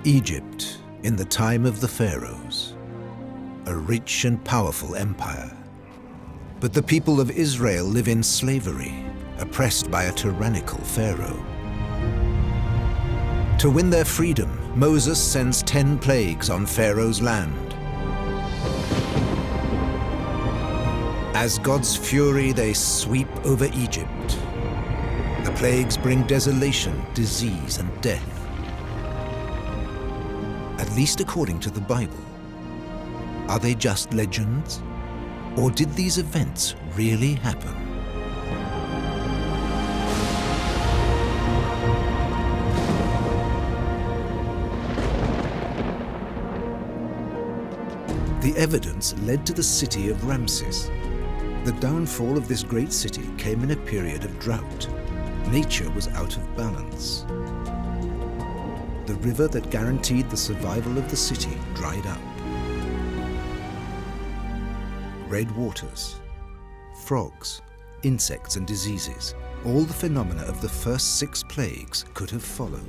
Egypt in the time of the Pharaohs, a rich and powerful empire. But the people of Israel live in slavery, oppressed by a tyrannical Pharaoh. To win their freedom, Moses sends 10 plagues on Pharaoh's land. As God's fury, they sweep over Egypt. The plagues bring desolation, disease, and death. At least according to the Bible. Are they just legends? Or did these events really happen? The evidence led to the city of Ramses. The downfall of this great city came in a period of drought. Nature was out of balance. The river that guaranteed the survival of the city dried up. Red waters, frogs, insects and diseases, all the phenomena of the first 6 plagues could have followed.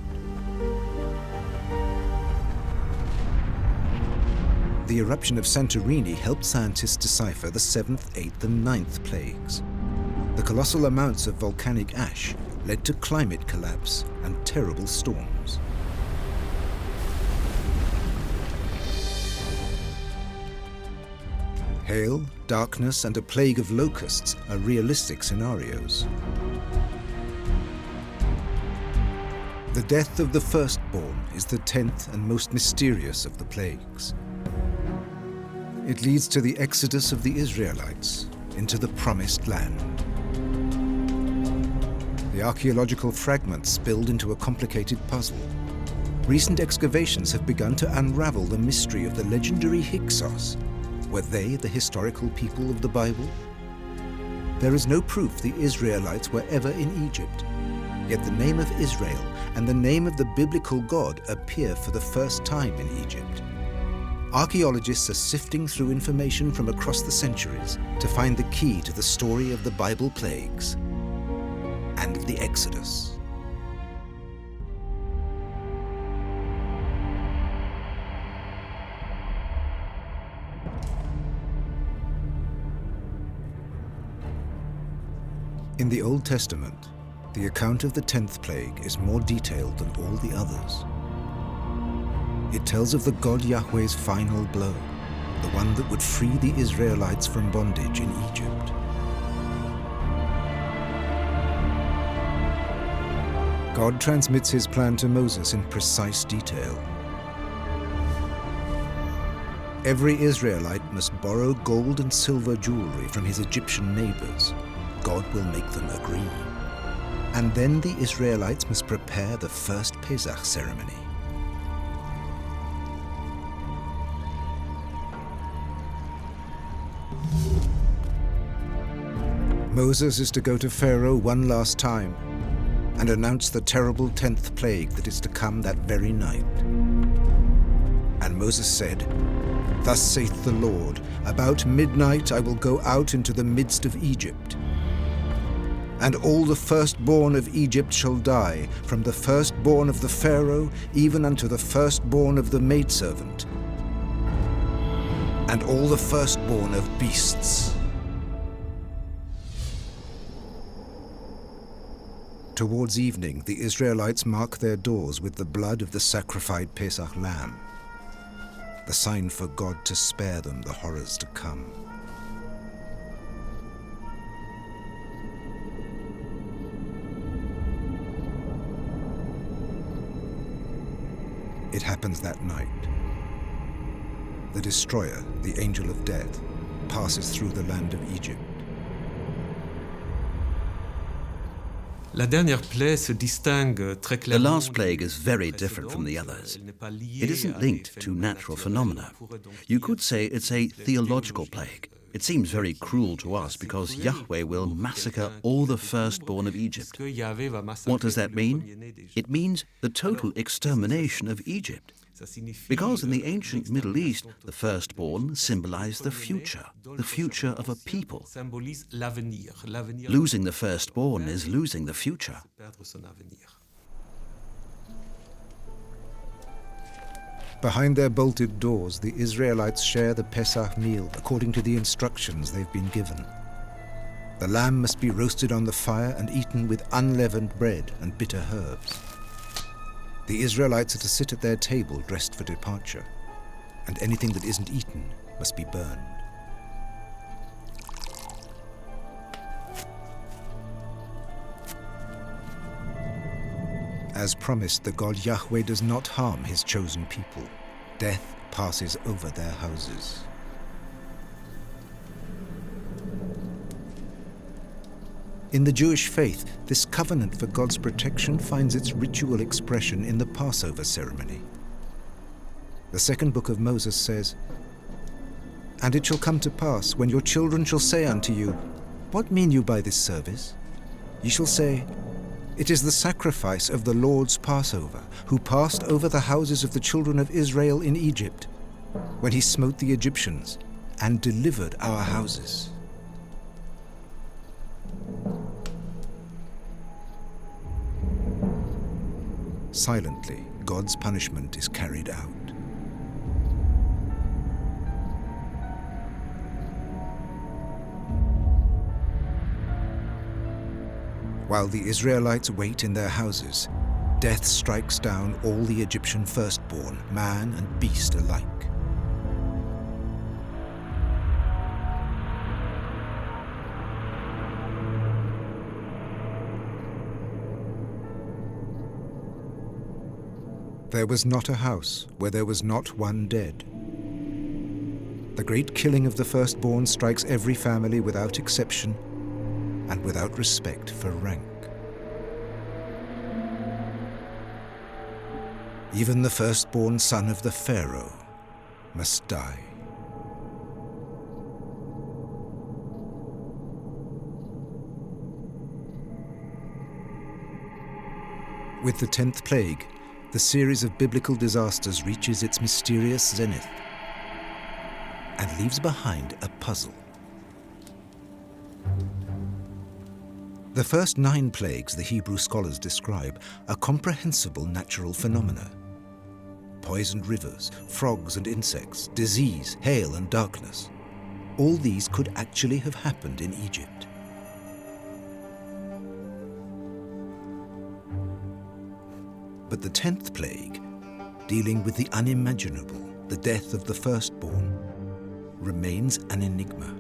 The eruption of Santorini helped scientists decipher the 7th, 8th and 9th plagues. The colossal amounts of volcanic ash led to climate collapse and terrible storms. Hail, darkness, and a plague of locusts are realistic scenarios. The death of the firstborn is the 10th and most mysterious of the plagues. It leads to the exodus of the Israelites into the promised land. The archaeological fragments build into a complicated puzzle. Recent excavations have begun to unravel the mystery of the legendary Hyksos. Were they the historical people of the Bible? There is no proof the Israelites were ever in Egypt, yet the name of Israel and the name of the biblical God appear for the first time in Egypt. Archaeologists are sifting through information from across the centuries to find the key to the story of the Bible plagues and of the Exodus. In the Old Testament, the account of the 10th plague is more detailed than all the others. It tells of the God Yahweh's final blow, the one that would free the Israelites from bondage in Egypt. God transmits his plan to Moses in precise detail. Every Israelite must borrow gold and silver jewelry from his Egyptian neighbors. God will make them agree. And then the Israelites must prepare the first Pesach ceremony. Moses is to go to Pharaoh one last time and announce the terrible 10th plague that is to come that very night. And Moses said, "Thus saith the Lord, about midnight I will go out into the midst of Egypt. And all the firstborn of Egypt shall die, from the firstborn of the Pharaoh, even unto the firstborn of the maidservant, and all the firstborn of beasts." Towards evening, the Israelites mark their doors with the blood of the sacrificed Pesach lamb, the sign for God to spare them the horrors to come. It happens that night. The destroyer, the angel of death, passes through the land of Egypt. The last plague is very different from the others. It isn't linked to natural phenomena. You could say it's a theological plague. It seems very cruel to us because Yahweh will massacre all the firstborn of Egypt. What does that mean? It means the total extermination of Egypt. Because in the ancient Middle East, the firstborn symbolized the future of a people. Losing the firstborn is losing the future. Behind their bolted doors, the Israelites share the Pesach meal according to the instructions they've been given. The lamb must be roasted on the fire and eaten with unleavened bread and bitter herbs. The Israelites are to sit at their table dressed for departure, and anything that isn't eaten must be burned. As promised, the God Yahweh does not harm his chosen people. Death passes over their houses. In the Jewish faith, this covenant for God's protection finds its ritual expression in the Passover ceremony. The second book of Moses says, "And it shall come to pass, when your children shall say unto you, What mean you by this service? Ye shall say, It is the sacrifice of the Lord's Passover, who passed over the houses of the children of Israel in Egypt, when he smote the Egyptians and delivered our houses." Silently, God's punishment is carried out. While the Israelites wait in their houses, death strikes down all the Egyptian firstborn, man and beast alike. There was not a house where there was not one dead. The great killing of the firstborn strikes every family without exception and without respect for rank. Even the firstborn son of the Pharaoh must die. With the 10th plague, the series of biblical disasters reaches its mysterious zenith and leaves behind a puzzle. The first 9 plagues the Hebrew scholars describe are comprehensible natural phenomena. Poisoned rivers, frogs and insects, disease, hail and darkness. All these could actually have happened in Egypt. But the 10th plague, dealing with the unimaginable, the death of the firstborn, remains an enigma.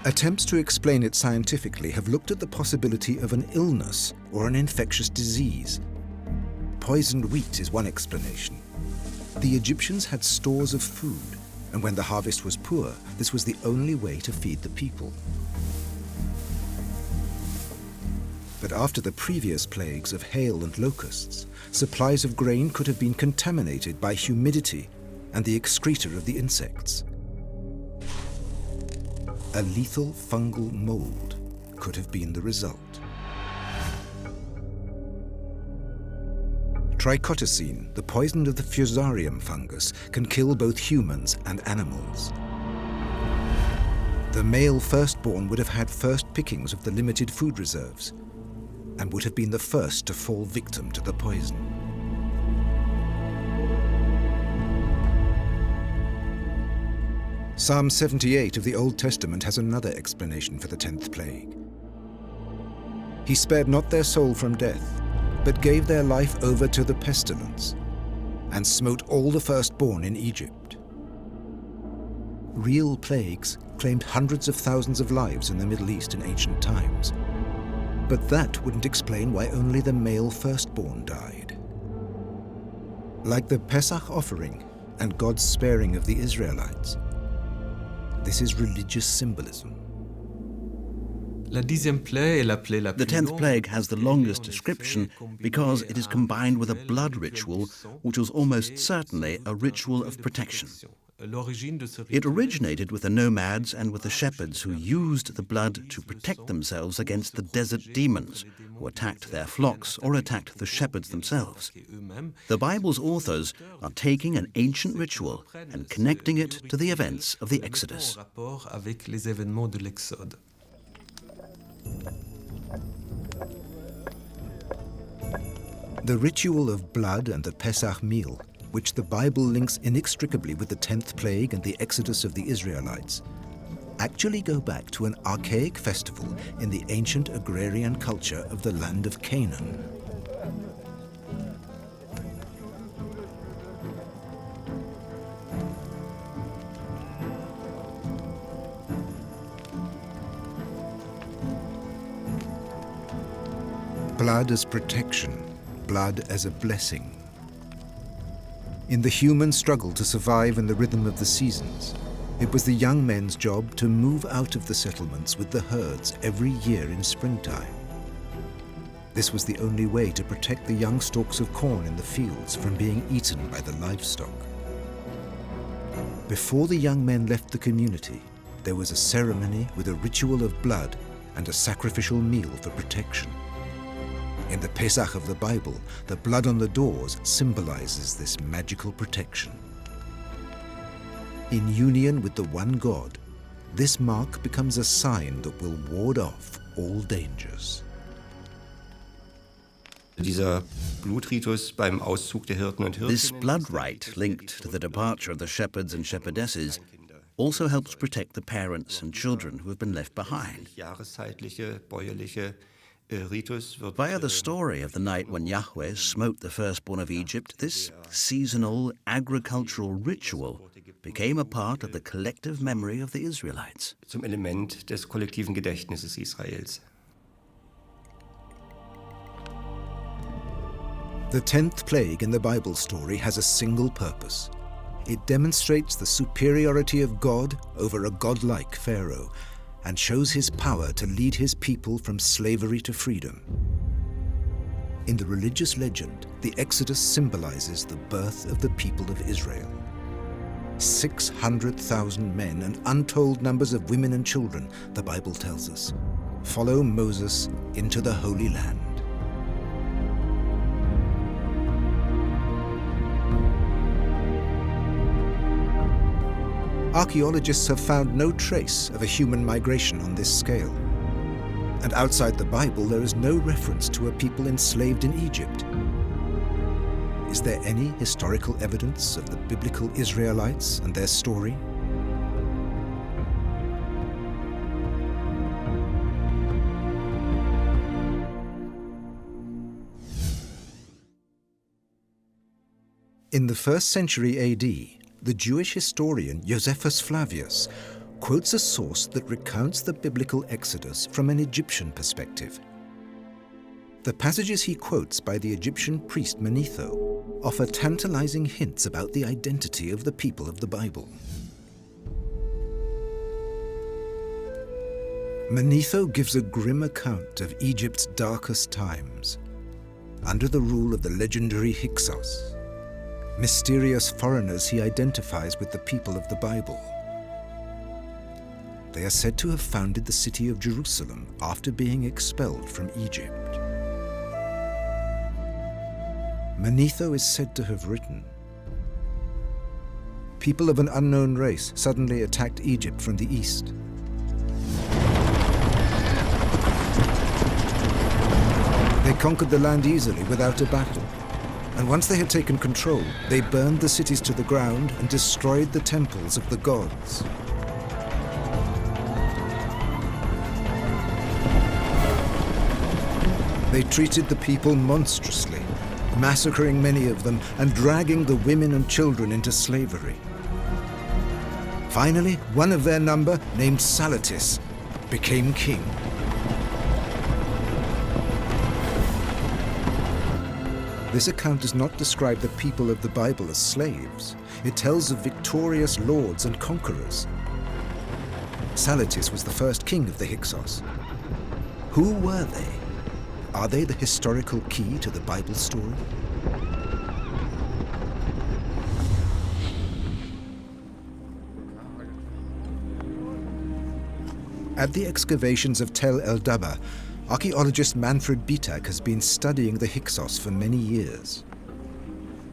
Attempts to explain it scientifically have looked at the possibility of an illness or an infectious disease. Poisoned wheat is one explanation. The Egyptians had stores of food, and when the harvest was poor, this was the only way to feed the people. But after the previous plagues of hail and locusts, supplies of grain could have been contaminated by humidity and the excreta of the insects. A lethal fungal mold could have been the result. Trichotocene, the poison of the Fusarium fungus, can kill both humans and animals. The male firstborn would have had first pickings of the limited food reserves and would have been the first to fall victim to the poison. Psalm 78 of the Old Testament has another explanation for the 10th plague. He spared not their soul from death, but gave their life over to the pestilence, and smote all the firstborn in Egypt. Real plagues claimed hundreds of thousands of lives in the Middle East in ancient times, but that wouldn't explain why only the male firstborn died. Like the Pesach offering and God's sparing of the Israelites, this is religious symbolism. The 10th plague has the longest description because it is combined with a blood ritual, which was almost certainly a ritual of protection. It originated with the nomads and with the shepherds who used the blood to protect themselves against the desert demons who attacked their flocks or attacked the shepherds themselves. The Bible's authors are taking an ancient ritual and connecting it to the events of the Exodus. The ritual of blood and the Pesach meal, which the Bible links inextricably with the 10th plague and the exodus of the Israelites, actually go back to an archaic festival in the ancient agrarian culture of the land of Canaan. Blood as protection, blood as a blessing. In the human struggle to survive in the rhythm of the seasons, it was the young men's job to move out of the settlements with the herds every year in springtime. This was the only way to protect the young stalks of corn in the fields from being eaten by the livestock. Before the young men left the community, there was a ceremony with a ritual of blood and a sacrificial meal for protection. In the Pesach of the Bible, the blood on the doors symbolizes this magical protection. In union with the one God, this mark becomes a sign that will ward off all dangers. This blood rite, linked to the departure of the shepherds and shepherdesses, also helps protect the parents and children who have been left behind. Via the story of the night when Yahweh smote the firstborn of Egypt, this seasonal agricultural ritual became a part of the collective memory of the Israelites. Zum Element des kollektiven Gedächtnisses Israels. The 10th plague in the Bible story has a single purpose. It demonstrates the superiority of God over a godlike Pharaoh and shows his power to lead his people from slavery to freedom. In the religious legend, the Exodus symbolizes the birth of the people of Israel. 600,000 men and untold numbers of women and children, the Bible tells us, follow Moses into the Holy Land. Archaeologists have found no trace of a human migration on this scale. And outside the Bible, there is no reference to a people enslaved in Egypt. Is there any historical evidence of the biblical Israelites and their story? In the 1st century AD, the Jewish historian Josephus Flavius quotes a source that recounts the biblical Exodus from an Egyptian perspective. The passages he quotes by the Egyptian priest Manetho offer tantalizing hints about the identity of the people of the Bible. Manetho gives a grim account of Egypt's darkest times. Under the rule of the legendary Hyksos, mysterious foreigners he identifies with the people of the Bible. They are said to have founded the city of Jerusalem after being expelled from Egypt. Manetho is said to have written, "People of an unknown race suddenly attacked Egypt from the east. They conquered the land easily without a battle. And once they had taken control, they burned the cities to the ground and destroyed the temples of the gods. They treated the people monstrously, massacring many of them and dragging the women and children into slavery. Finally, one of their number, named Salatis, became king. This account does not describe the people of the Bible as slaves. It tells of victorious lords and conquerors. Salatis was the first king of the Hyksos. Who were they? Are they the historical key to the Bible story? At the excavations of Tel el-Daba, archaeologist Manfred Bitak has been studying the Hyksos for many years.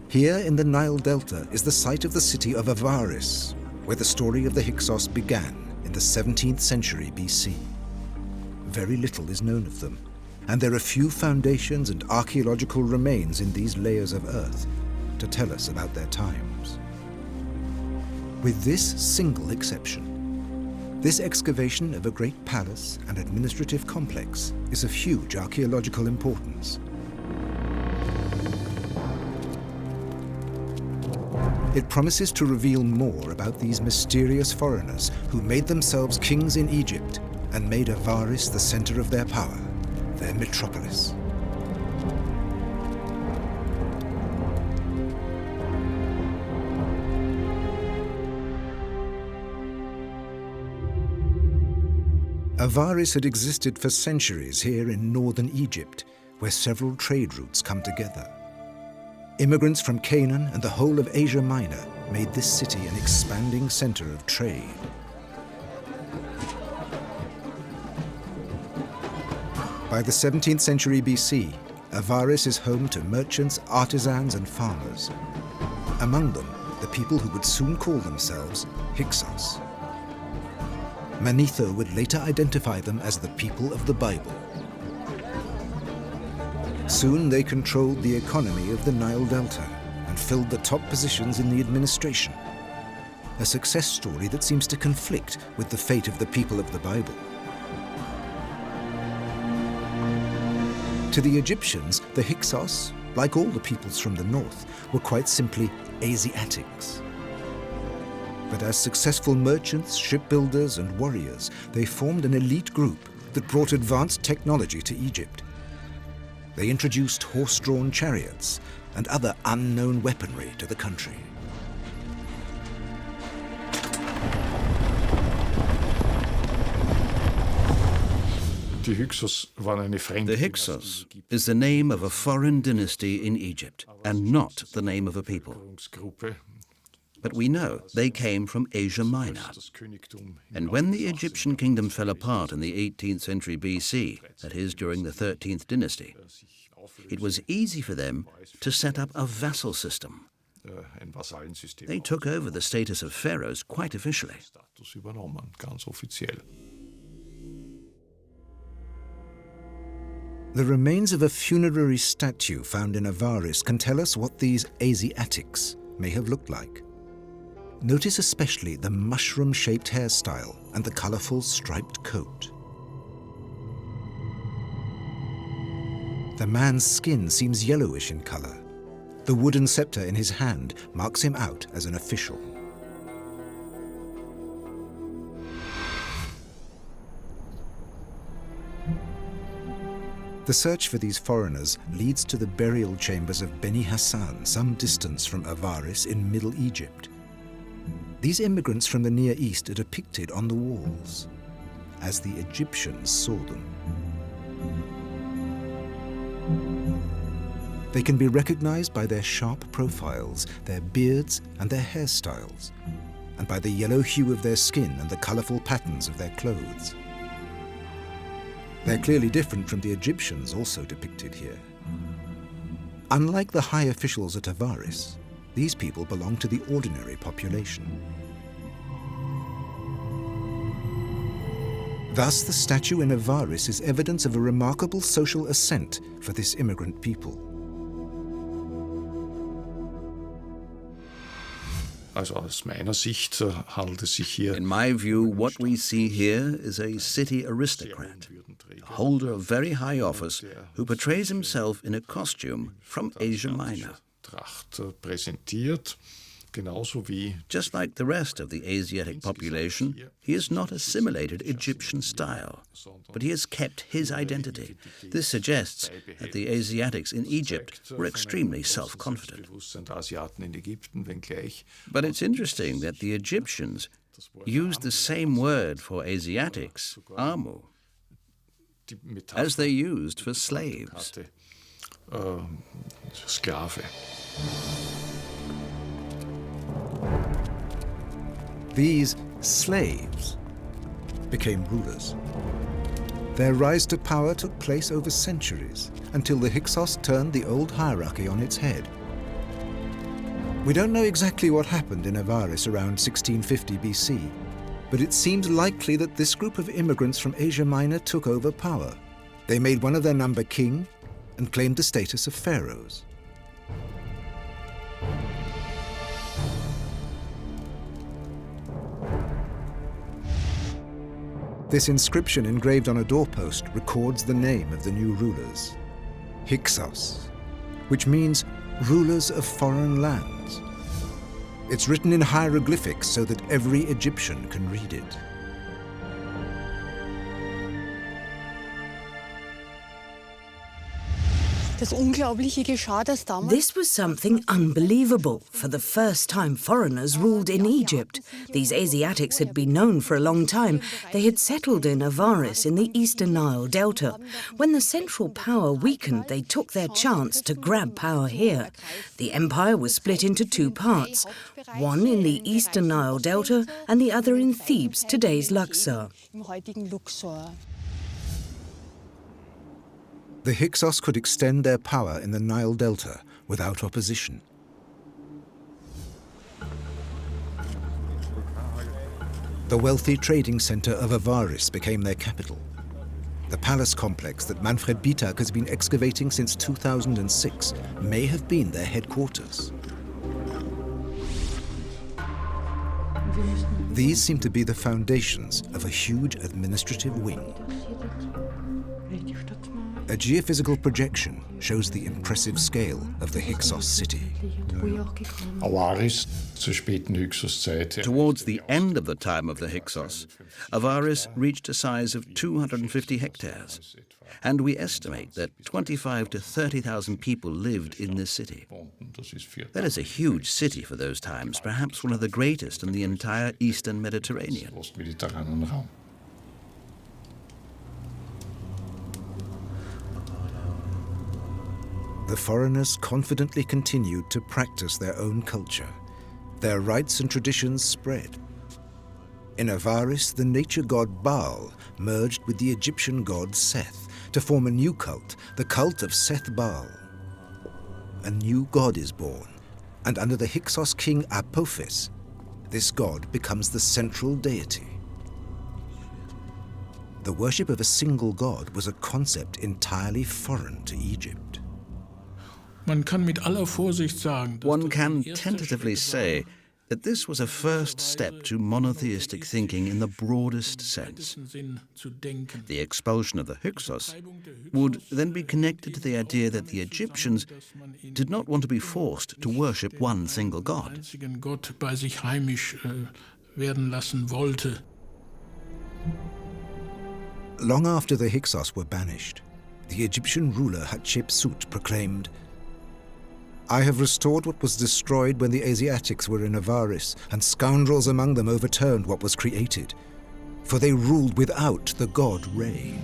Here in the Nile Delta is the site of the city of Avaris, where the story of the Hyksos began in the 17th century BC. Very little is known of them. and there are few foundations and archaeological remains in these layers of earth to tell us about their times. With this single exception, this excavation of a great palace and administrative complex is of huge archaeological importance. It promises to reveal more about these mysterious foreigners who made themselves kings in Egypt and made Avaris the center of their power, their metropolis. Avaris had existed for centuries here in northern Egypt, where several trade routes come together. Immigrants from Canaan and the whole of Asia Minor made this city an expanding center of trade. By the 17th century BC, Avaris is home to merchants, artisans, and farmers. Among them, the people who would soon call themselves Hyksos. Manetho would later identify them as the people of the Bible. Soon they controlled the economy of the Nile Delta and filled the top positions in the administration. A success story that seems to conflict with the fate of the people of the Bible. To the Egyptians, the Hyksos, like all the peoples from the north, were quite simply Asiatics. But as successful merchants, shipbuilders, and warriors, they formed an elite group that brought advanced technology to Egypt. They introduced horse-drawn chariots and other unknown weaponry to the country. The Hyksos is the name of a foreign dynasty in Egypt, and not the name of a people. But we know they came from Asia Minor. And when the Egyptian kingdom fell apart in the 18th century BC, that is during the 13th dynasty, it was easy for them to set up a vassal system. They took over the status of pharaohs quite officially. The remains of a funerary statue found in Avaris can tell us what these Asiatics may have looked like. Notice especially the mushroom-shaped hairstyle and the colorful striped coat. The man's skin seems yellowish in color. The wooden scepter in his hand marks him out as an official. The search for these foreigners leads to the burial chambers of Beni Hassan, some distance from Avaris in Middle Egypt. These immigrants from the Near East are depicted on the walls, as the Egyptians saw them. They can be recognized by their sharp profiles, their beards, and their hairstyles, and by the yellow hue of their skin and the colorful patterns of their clothes. They're clearly different from the Egyptians also depicted here. Unlike the high officials at Avaris, these people belong to the ordinary population. Thus, the statue in Avaris is evidence of a remarkable social ascent for this immigrant people. In my view, what we see here is a city aristocrat, a holder of very high office who portrays himself in a costume from Asia Minor. Just like the rest of the Asiatic population, he has not assimilated Egyptian style, but he has kept his identity. This suggests that the Asiatics in Egypt were extremely self-confident. But it's interesting that the Egyptians used the same word for Asiatics, Amu, as they used for slaves. These slaves became rulers. Their rise to power took place over centuries, until the Hyksos turned the old hierarchy on its head. We don't know exactly what happened in Avaris around 1650 BC, but it seems likely that this group of immigrants from Asia Minor took over power, They made one of their number king and claimed the status of pharaohs. This inscription engraved on a doorpost records the name of the new rulers, Hyksos, which means rulers of foreign lands. It's written in hieroglyphics so that every Egyptian can read it. This was something unbelievable. For the first time, foreigners ruled in Egypt. These Asiatics had been known for a long time. They had settled in Avaris in the eastern Nile Delta. When the central power weakened, they took their chance to grab power here. The empire was split into two parts, one in the eastern Nile Delta and the other in Thebes, today's Luxor. The Hyksos could extend their power in the Nile Delta without opposition. The wealthy trading center of Avaris became their capital. The palace complex that Manfred Bitak has been excavating since 2006 may have been their headquarters. These seem to be the foundations of a huge administrative wing. A geophysical projection shows the impressive scale of the Hyksos city. Towards the end of the time of the Hyksos, Avaris reached a size of 250 hectares, and we estimate that 25 to 30,000 people lived in this city. That is a huge city for those times, perhaps one of the greatest in the entire Eastern Mediterranean. The foreigners confidently continued to practice their own culture. Their rites and traditions spread. In Avaris, the nature god Baal merged with the Egyptian god Seth to form a new cult, the cult of Seth Baal. A new god is born, and under the Hyksos king Apophis, this god becomes the central deity. The worship of a single god was a concept entirely foreign to Egypt. One can tentatively say that this was a first step to monotheistic thinking in the broadest sense. The expulsion of the Hyksos would then be connected to the idea that the Egyptians did not want to be forced to worship one single god. Long after the Hyksos were banished, the Egyptian ruler Hatshepsut proclaimed, "I have restored what was destroyed when the Asiatics were in Avaris, and scoundrels among them overturned what was created, for they ruled without the god Re."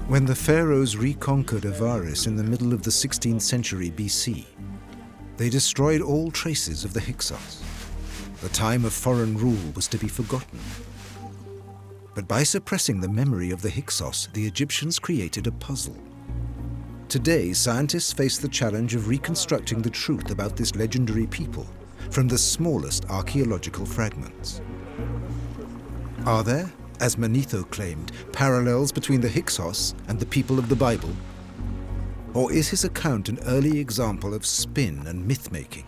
When the pharaohs reconquered Avaris in the middle of the 16th century BC, they destroyed all traces of the Hyksos. The time of foreign rule was to be forgotten. But by suppressing the memory of the Hyksos, the Egyptians created a puzzle. Today, scientists face the challenge of reconstructing the truth about this legendary people from the smallest archaeological fragments. Are there, as Manetho claimed, parallels between the Hyksos and the people of the Bible? Or is his account an early example of spin and myth-making?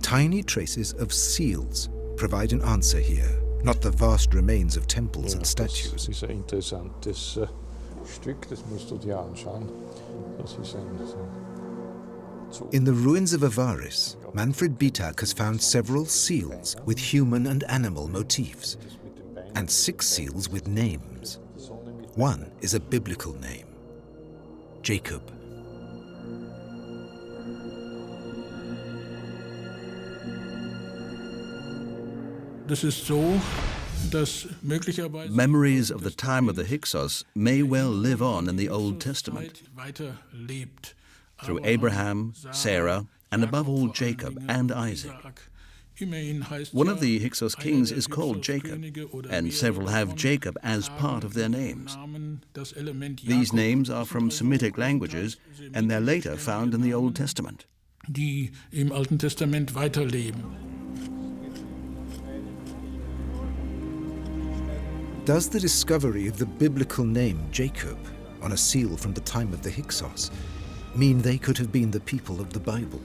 Tiny traces of seals provide an answer here, not the vast remains of temples and statues. In the ruins of Avaris, Manfred Bitak has found several seals with human and animal motifs, and 6 seals with names. One is a biblical name, Jacob. Memories of the time of the Hyksos may well live on in the Old Testament, through Abraham, Sarah, and above all Jacob and Isaac. One of the Hyksos kings is called Jacob, and several have Jacob as part of their names. These names are from Semitic languages, and they're later found in the Old Testament. Die im Alten Testament weiterleben. Does the discovery of the biblical name Jacob on a seal from the time of the Hyksos mean they could have been the people of the Bible?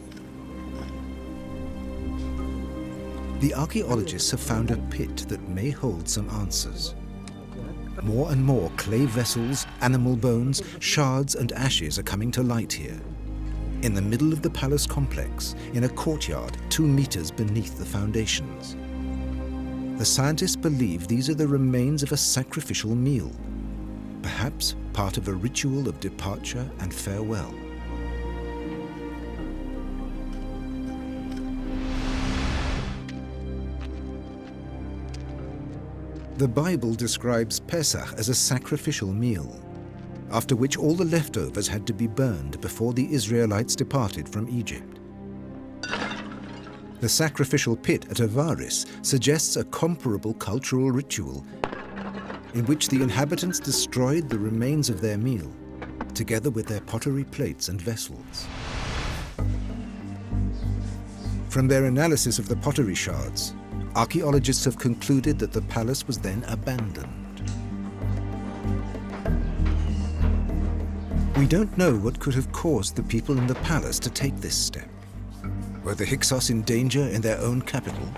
The archaeologists have found a pit that may hold some answers. More and more clay vessels, animal bones, shards and ashes are coming to light here. In the middle of the palace complex, in a courtyard 2 meters beneath the foundations. The scientists believe these are the remains of a sacrificial meal, perhaps part of a ritual of departure and farewell. The Bible describes Pesach as a sacrificial meal, after which all the leftovers had to be burned before the Israelites departed from Egypt. The sacrificial pit at Avaris suggests a comparable cultural ritual in which the inhabitants destroyed the remains of their meal, together with their pottery plates and vessels. From their analysis of the pottery shards, archaeologists have concluded that the palace was then abandoned. We don't know what could have caused the people in the palace to take this step. Were the Hyksos in danger in their own capital?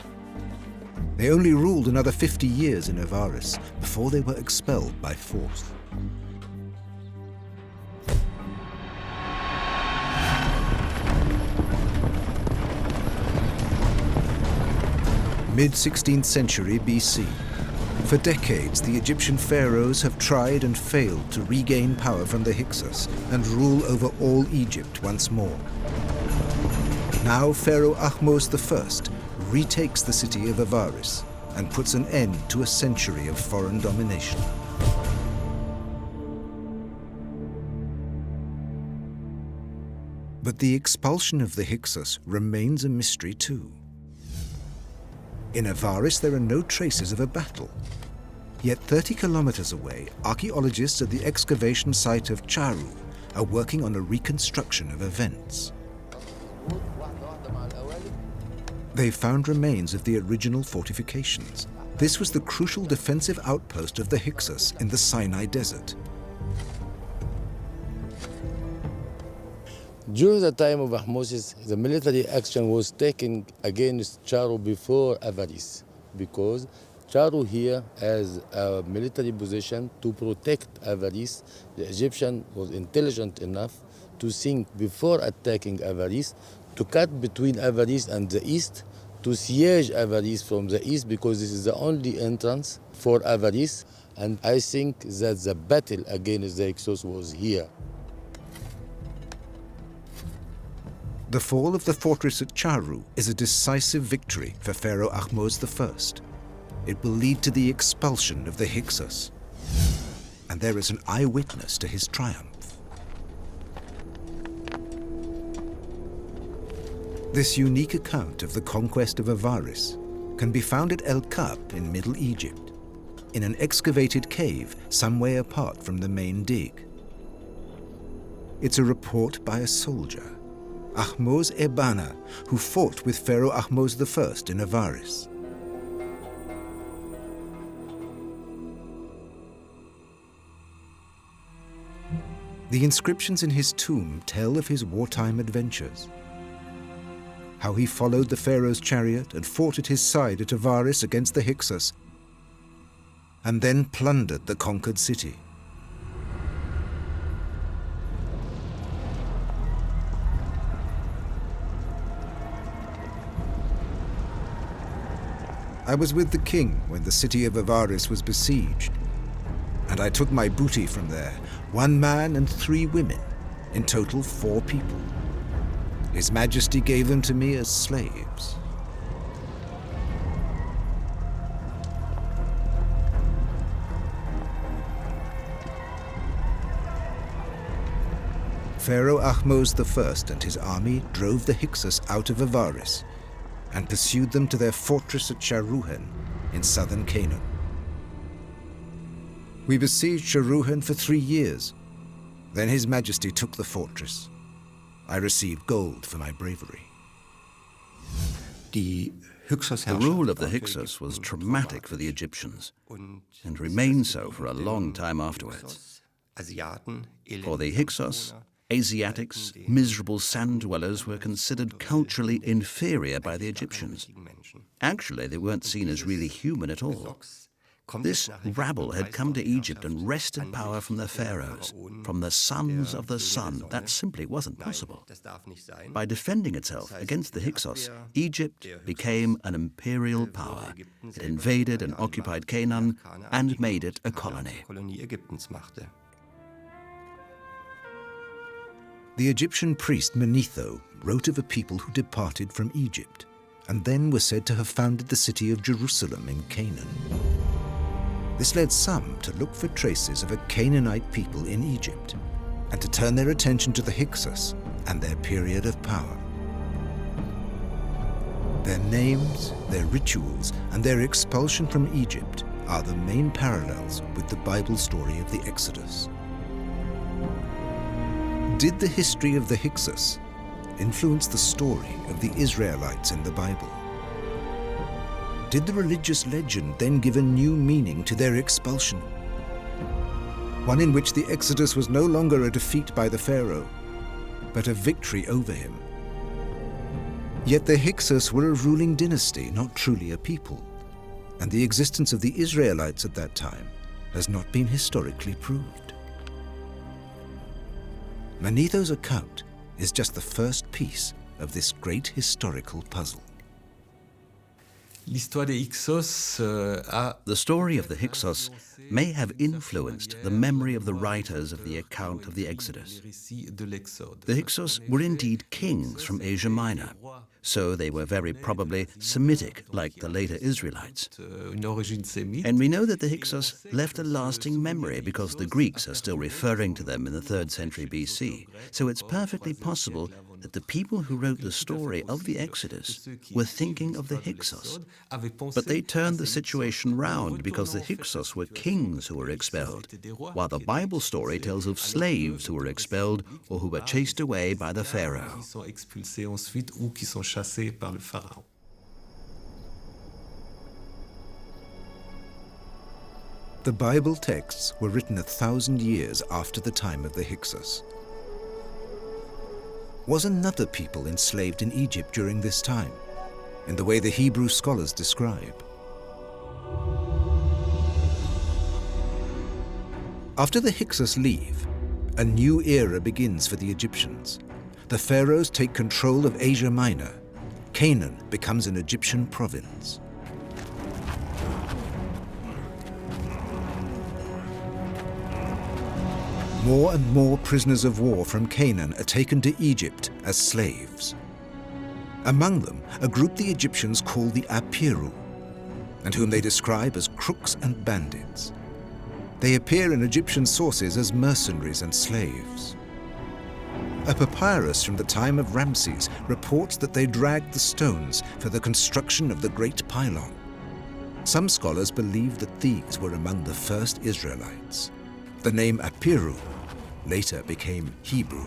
They only ruled another 50 years in Avaris before they were expelled by force. Mid-16th century BC. For decades, the Egyptian pharaohs have tried and failed to regain power from the Hyksos and rule over all Egypt once more. Now Pharaoh Ahmose I retakes the city of Avaris and puts an end to a century of foreign domination. But the expulsion of the Hyksos remains a mystery too. In Avaris, there are no traces of a battle. Yet 30 kilometers away, archaeologists at the excavation site of Charu are working on a reconstruction of events. They found remains of the original fortifications. This was the crucial defensive outpost of the Hyksos in the Sinai Desert. During the time of Ahmose, the military action was taken against Charu before Avaris, because Charu here has a military position to protect Avaris. The Egyptian was intelligent enough to think before attacking Avaris, to cut between Avaris and the east, to siege Avaris from the east, because this is the only entrance for Avaris. And I think that the battle against the Hyksos was here. The fall of the fortress at Charu is a decisive victory for Pharaoh Ahmose I. It will lead to the expulsion of the Hyksos, and there is an eyewitness to his triumph. This unique account of the conquest of Avaris can be found at El Kab in Middle Egypt, in an excavated cave some way apart from the main dig. It's a report by a soldier, Ahmose Ebana, who fought with Pharaoh Ahmose I in Avaris. The inscriptions in his tomb tell of his wartime adventures. How he followed the pharaoh's chariot and fought at his side at Avaris against the Hyksos, and then plundered the conquered city. I was with the king when the city of Avaris was besieged, and I took my booty from there, 1 man and 3 women, in total 4 people. His Majesty gave them to me as slaves. Pharaoh Ahmose I and his army drove the Hyksos out of Avaris, and pursued them to their fortress at Sharuhen in southern Canaan. We besieged Sharuhen for 3 years. Then His Majesty took the fortress. I received gold for my bravery. The rule of the Hyksos was traumatic for the Egyptians and remained so for a long time afterwards. For the Hyksos, Asiatics, miserable sand dwellers were considered culturally inferior by the Egyptians. Actually, they weren't seen as really human at all. This rabble had come to Egypt and wrested power from the pharaohs, from the sons of the sun. That simply wasn't possible. By defending itself against the Hyksos, Egypt became an imperial power. It invaded and occupied Canaan and made it a colony. The Egyptian priest Manetho wrote of a people who departed from Egypt and then were said to have founded the city of Jerusalem in Canaan. This led some to look for traces of a Canaanite people in Egypt and to turn their attention to the Hyksos and their period of power. Their names, their rituals, and their expulsion from Egypt are the main parallels with the Bible story of the Exodus. Did the history of the Hyksos influence the story of the Israelites in the Bible? Did the religious legend then give a new meaning to their expulsion? One in which the Exodus was no longer a defeat by the Pharaoh, but a victory over him. Yet the Hyksos were a ruling dynasty, not truly a people, and the existence of the Israelites at that time has not been historically proved. Manetho's account is just the first piece of this great historical puzzle. The story of the Hyksos may have influenced the memory of the writers of the account of the Exodus. The Hyksos were indeed kings from Asia Minor, so they were very probably Semitic, like the later Israelites. And we know that the Hyksos left a lasting memory because the Greeks are still referring to them in the 3rd century BC. So it's perfectly possible that the people who wrote the story of the Exodus were thinking of the Hyksos. But they turned the situation round because the Hyksos were kings who were expelled, while the Bible story tells of slaves who were expelled or who were chased away by the Pharaoh. The Bible texts were written 1,000 years after the time of the Hyksos. Was another people enslaved in Egypt during this time, in the way the Hebrew scholars describe? After the Hyksos leave, a new era begins for the Egyptians. The pharaohs take control of Asia Minor. Canaan becomes an Egyptian province. More and more prisoners of war from Canaan are taken to Egypt as slaves. Among them, a group the Egyptians call the Apiru, and whom they describe as crooks and bandits. They appear in Egyptian sources as mercenaries and slaves. A papyrus from the time of Ramses reports that they dragged the stones for the construction of the Great Pylon. Some scholars believe that these were among the first Israelites. The name Apiru later became Hebrew.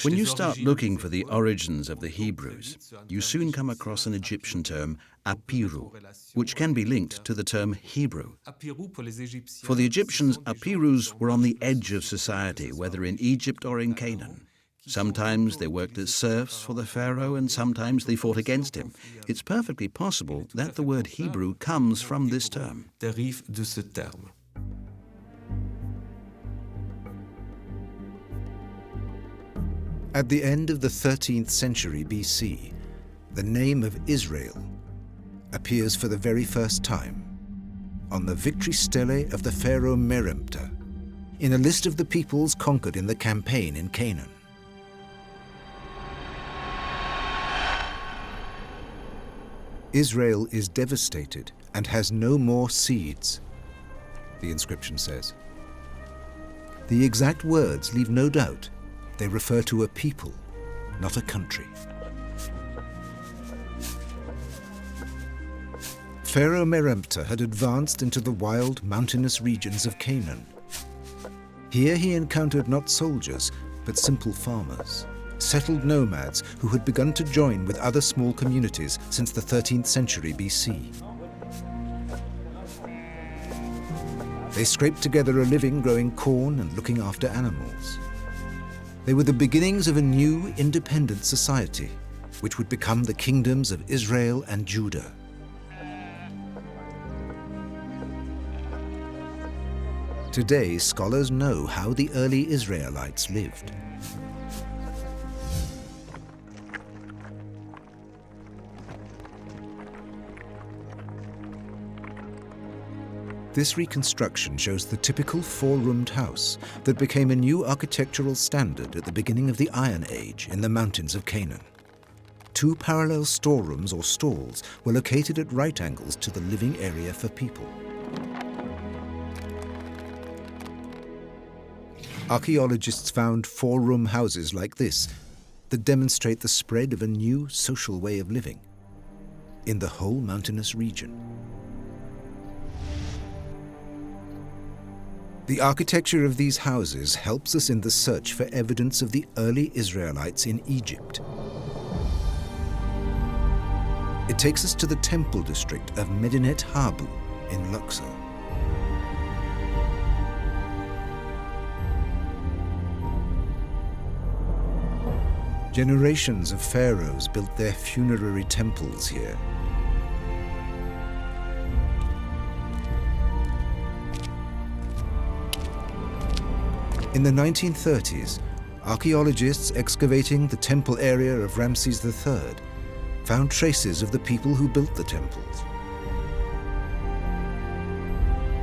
When you start looking for the origins of the Hebrews, you soon come across an Egyptian term, Apiru, which can be linked to the term Hebrew. For the Egyptians, Apirus were on the edge of society, whether in Egypt or in Canaan. Sometimes they worked as serfs for the Pharaoh, and sometimes they fought against him. It's perfectly possible that the word Hebrew comes from this term. At the end of the 13th century BC, the name of Israel appears for the very first time on the victory stele of the pharaoh Meremptah, in a list of the peoples conquered in the campaign in Canaan. Israel is devastated and has no more seeds, the inscription says. The exact words leave no doubt. They refer to a people, not a country. Pharaoh Meremptah had advanced into the wild, mountainous regions of Canaan. Here he encountered not soldiers, but simple farmers, settled nomads who had begun to join with other small communities since the 13th century BC. They scraped together a living growing corn and looking after animals. They were the beginnings of a new, independent society, which would become the kingdoms of Israel and Judah. Today, scholars know how the early Israelites lived. This reconstruction shows the typical four-roomed house that became a new architectural standard at the beginning of the Iron Age in the mountains of Canaan. Two parallel storerooms or stalls were located at right angles to the living area for people. Archaeologists found four-room houses like this that demonstrate the spread of a new social way of living in the whole mountainous region. The architecture of these houses helps us in the search for evidence of the early Israelites in Egypt. It takes us to the temple district of Medinet Habu in Luxor. Generations of pharaohs built their funerary temples here. In the 1930s, archaeologists excavating the temple area of Ramses III found traces of the people who built the temples.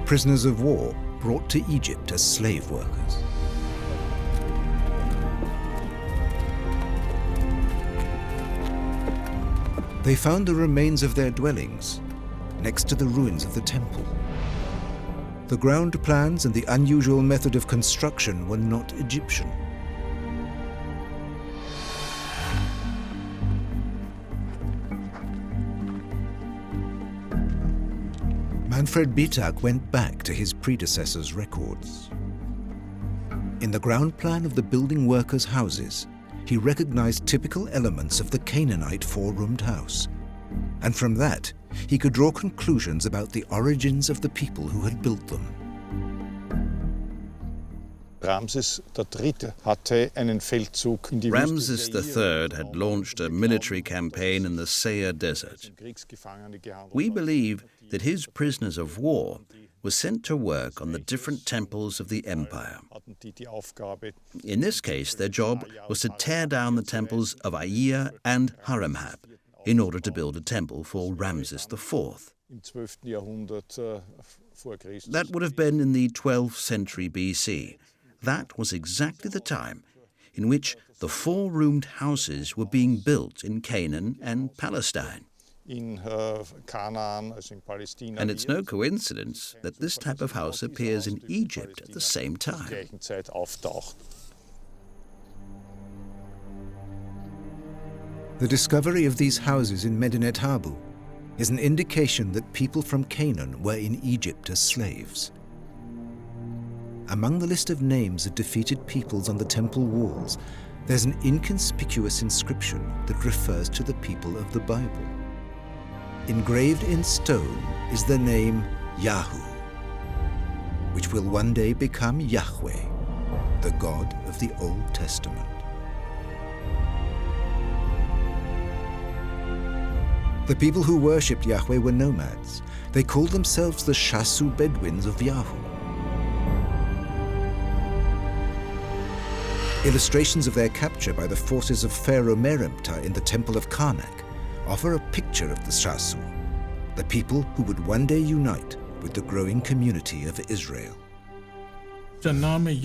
Prisoners of war brought to Egypt as slave workers. They found the remains of their dwellings next to the ruins of the temple. The ground plans and the unusual method of construction were not Egyptian. Manfred Bitak went back to his predecessor's records. In the ground plan of the building workers' houses, he recognized typical elements of the Canaanite four-roomed house. And from that, he could draw conclusions about the origins of the people who had built them. Ramses III had launched a military campaign in the Seir Desert. We believe that his prisoners of war were sent to work on the different temples of the empire. In this case, their job was to tear down the temples of Aia and Haramhab in order to build a temple for Ramses IV. That would have been in the 12th century BC. That was exactly the time in which the four-roomed houses were being built in Canaan and Palestine. And it's no coincidence that this type of house appears in Egypt at the same time. The discovery of these houses in Medinet Habu is an indication that people from Canaan were in Egypt as slaves. Among the list of names of defeated peoples on the temple walls, there's an inconspicuous inscription that refers to the people of the Bible. Engraved in stone is the name Yahu, which will one day become Yahweh, the God of the Old Testament. The people who worshipped Yahweh were nomads. They called themselves the Shasu Bedouins of Yahu. Illustrations of their capture by the forces of Pharaoh Meremptah in the Temple of Karnak offer a picture of the Shasu, the people who would one day unite with the growing community of Israel. Today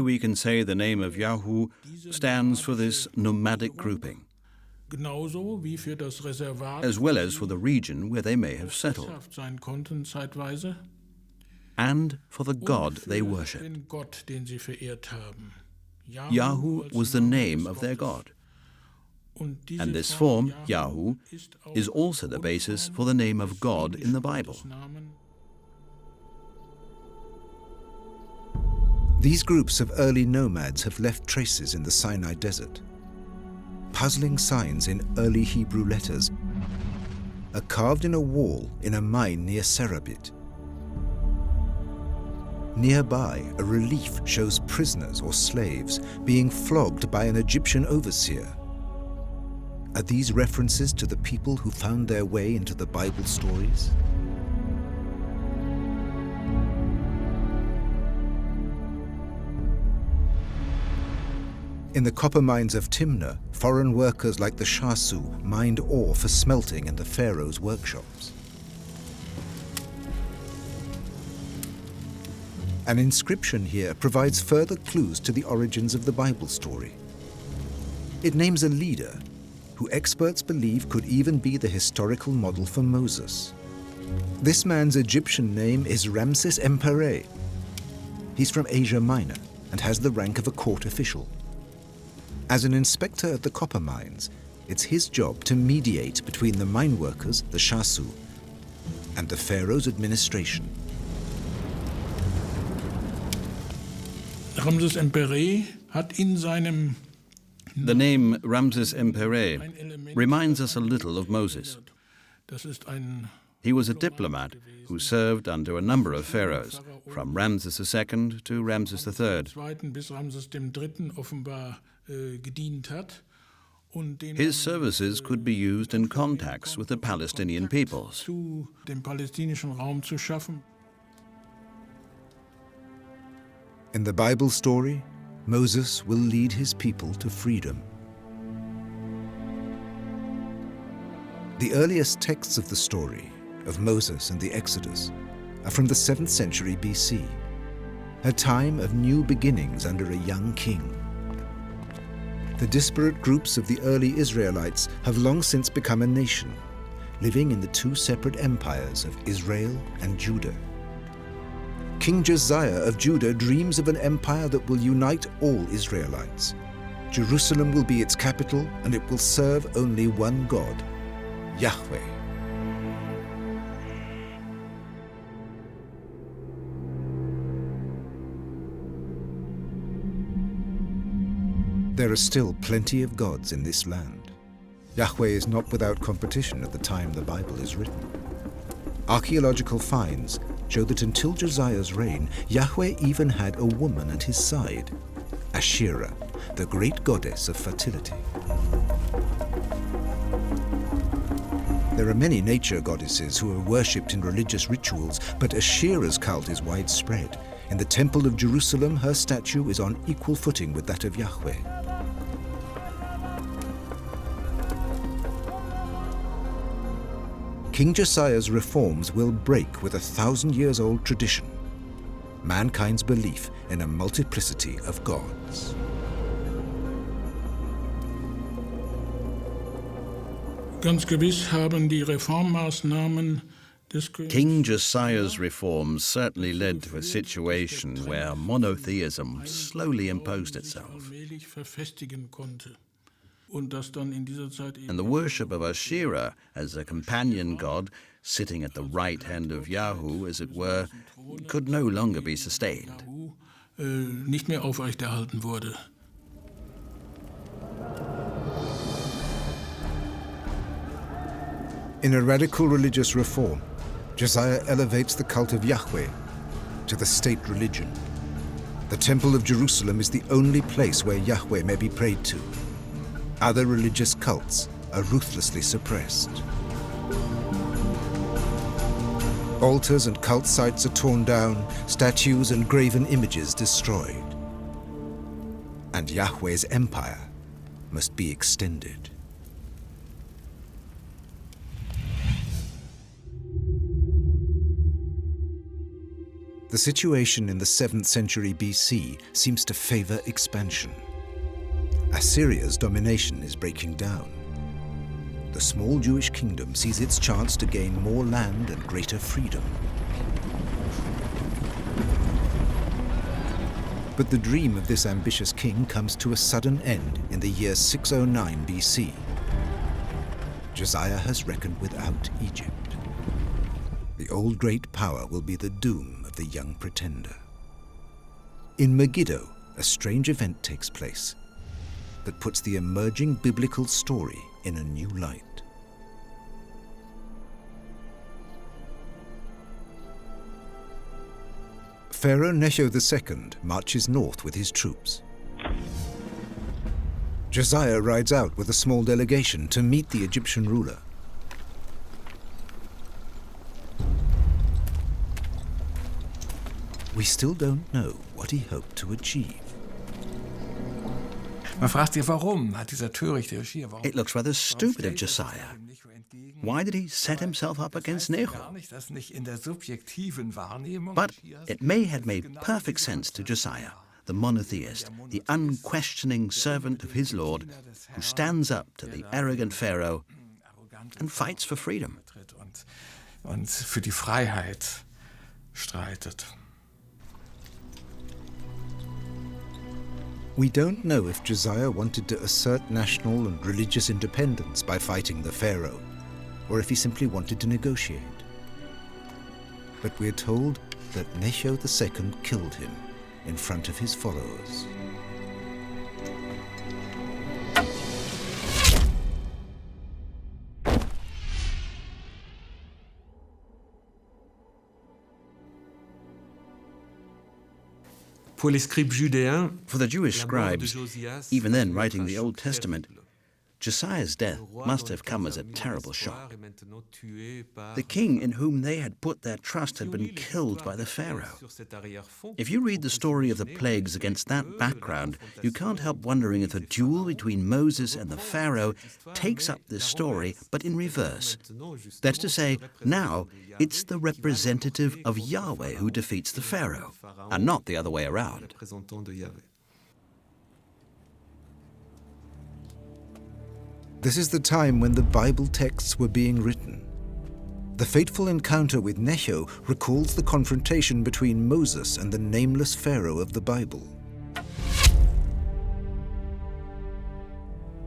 we can say the name of Yahu stands for this nomadic grouping, as well as for the region where they may have settled, and for the God they worshipped. Yahu was the name of their God. And this form, Yahu, is also the basis for the name of God in the Bible. These groups of early nomads have left traces in the Sinai desert. Puzzling signs in early Hebrew letters are carved in a wall in a mine near Serabit. Nearby, a relief shows prisoners or slaves being flogged by an Egyptian overseer. Are these references to the people who found their way into the Bible stories? In the copper mines of Timnah, foreign workers like the Shasu mined ore for smelting in the Pharaoh's workshops. An inscription here provides further clues to the origins of the Bible story. It names a leader who experts believe could even be the historical model for Moses. This man's Egyptian name is Ramses Empere. He's from Asia Minor and has the rank of a court official. As an inspector at the copper mines, it's his job to mediate between the mine workers, the Shasu, and the Pharaoh's administration. Ramses Empere hat in seinem The name Ramses Empere reminds us a little of Moses. Das ist ein He was a diplomat who served under a number of pharaohs, from Ramses II to Ramses III. zweiten bis Ramses III. Offenbar gedient hat. Und den His services could be used in contacts with the Palestinian peoples. zu dem palästinensischen Raum zu schaffen. In the Bible story, Moses will lead his people to freedom. The earliest texts of the story of Moses and the Exodus are from the 7th century BC, a time of new beginnings under a young king. The disparate groups of the early Israelites have long since become a nation, living in the two separate empires of Israel and Judah. King Josiah of Judah dreams of an empire that will unite all Israelites. Jerusalem will be its capital, and it will serve only one God, Yahweh. There are still plenty of gods in this land. Yahweh is not without competition at the time the Bible is written. Archaeological finds show that until Josiah's reign, Yahweh even had a woman at his side, Asherah, the great goddess of fertility. There are many nature goddesses who are worshipped in religious rituals, but Asherah's cult is widespread. In the Temple of Jerusalem, her statue is on equal footing with that of Yahweh. King Josiah's reforms will break with a 1,000-year-old tradition, mankind's belief in a multiplicity of gods. Ganz gewiss haben die Reformmaßnahmen des King Josiah's reforms certainly led to a situation where monotheism slowly imposed itself, allmählich verfestigen konnte. Und das dann in dieser Zeit and the worship of Asherah as a companion god sitting at the right hand of Yahu, as it were, could no longer be sustained. nicht mehr aufrechterhalten wurde. In a radical religious reform, Josiah elevates the cult of Yahweh to the state religion. The Temple of Jerusalem is the only place where Yahweh may be prayed to. Other religious cults are ruthlessly suppressed. Altars and cult sites are torn down, statues and graven images destroyed. And Yahweh's empire must be extended. The situation in the 7th century BC seems to favor expansion. Assyria's domination is breaking down. The small Jewish kingdom sees its chance to gain more land and greater freedom. But the dream of this ambitious king comes to a sudden end in the year 609 BC. Josiah has reckoned without Egypt. The old great power will be the doom of the young pretender. In Megiddo, a strange event takes place that puts the emerging biblical story in a new light. Pharaoh Necho II marches north with his troops. Josiah rides out with a small delegation to meet the Egyptian ruler. We still don't know what he hoped to achieve. It looks rather stupid of Josiah. Why did he set himself up against Necho? But it may have made perfect sense to Josiah, the monotheist, the unquestioning servant of his Lord, who stands up to the arrogant Pharaoh and fights for freedom. We don't know if Josiah wanted to assert national and religious independence by fighting the Pharaoh, or if he simply wanted to negotiate. But we're told that Necho II killed him in front of his followers. For the Jewish scribes, even then writing the Old Testament, Josiah's death must have come as a terrible shock. The king in whom they had put their trust had been killed by the Pharaoh. If you read the story of the plagues against that background, you can't help wondering if the duel between Moses and the Pharaoh takes up this story, but in reverse. That's to say, now it's the representative of Yahweh who defeats the Pharaoh, and not the other way around. This is the time when the Bible texts were being written. The fateful encounter with Necho recalls the confrontation between Moses and the nameless Pharaoh of the Bible.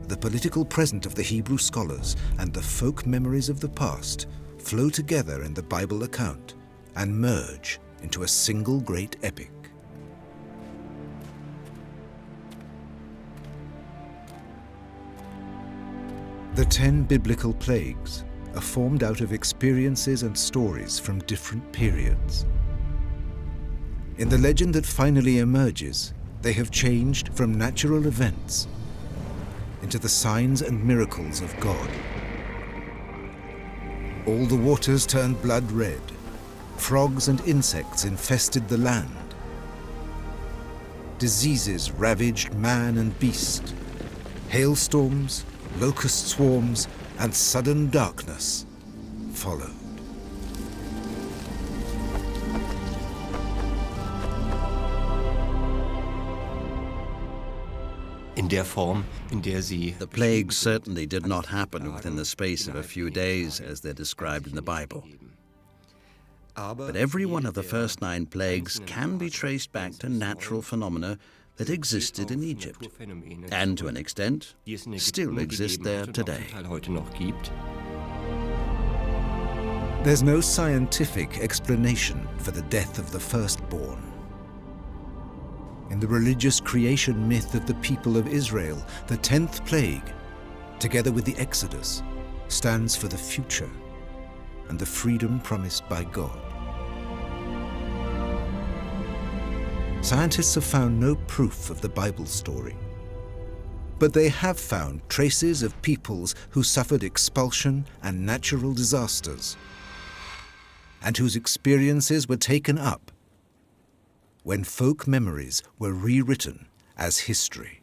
The political present of the Hebrew scholars and the folk memories of the past flow together in the Bible account and merge into a single great epic. The 10 biblical plagues are formed out of experiences and stories from different periods. In the legend that finally emerges, they have changed from natural events into the signs and miracles of God. All the waters turned blood red. Frogs and insects infested the land. Diseases ravaged man and beast. Hailstorms, locust swarms, and sudden darkness followed. The plagues certainly did not happen within the space of a few days, as they're described in the Bible. But every one of the first 9 plagues can be traced back to natural phenomena that existed in Egypt, and to an extent, still exist there today. There's no scientific explanation for the death of the firstborn. In the religious creation myth of the people of Israel, the 10th plague, together with the Exodus, stands for the future and the freedom promised by God. Scientists have found no proof of the Bible story, but they have found traces of peoples who suffered expulsion and natural disasters, and whose experiences were taken up when folk memories were rewritten as history.